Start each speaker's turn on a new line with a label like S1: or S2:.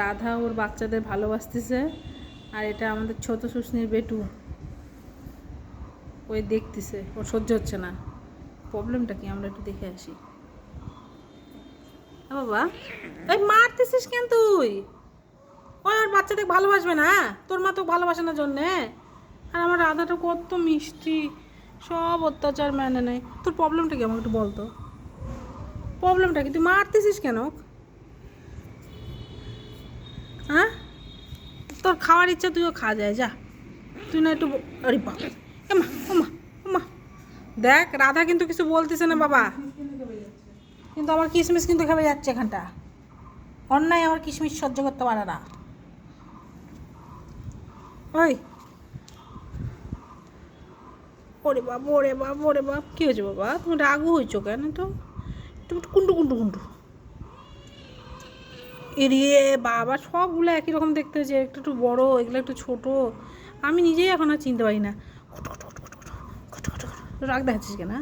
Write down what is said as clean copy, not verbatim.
S1: রাধা ওর বাচ্চাদের ভালোবাসতেছে, আর এটা আমাদের ছোট শুষ্নির বেটু, ওই দেখতেছে, ওর সহ্য হচ্ছে না। প্রবলেমটা কি আমরা একটু দেখে আসি। বাবা এই মারতেছিস কেন তুই? ওই ওর বাচ্চাদের ভালোবাসবে না, তোর মা তো ভালোবাসে না জন্যে। আর আমার রাধাটা কত মিষ্টি, সব অত্যাচার মেনে নেয়। তোর প্রবলেমটা কি আমাকে একটু বলতো, প্রবলেমটা কি? তুই মারতেছিস কেন? হ্যাঁ, তোর খাওয়ার ইচ্ছা তুইও খাওয়া যায়, যা। তুই না একটু আরে বাবা, এমা ওমা ওমা, দেখ রাধা কিন্তু কিছু বলতেছে না বাবা, কিন্তু আমার কিশমিশ কিন্তু খেয়ে যাচ্ছে এখানটা। অন্যায় আমার কিশমিশ সহ্য করতে পারে না। ওই ওরে বাপ, ওরে বাপ, ওরে বাপ, কী হয়েছে বাবা? তুমি রাগু হয়েছো কেন? তো তুমি একটু কুন্টু কুন্টু কুন্টু এড়িয়ে বাবা, সবগুলো একই রকম দেখতে হয়েছে, একটু একটু বড়, এগুলো একটু ছোট। আমি নিজেই এখন আর চিনতে পারি না। রাগ দেখাচ্ছিস কেন?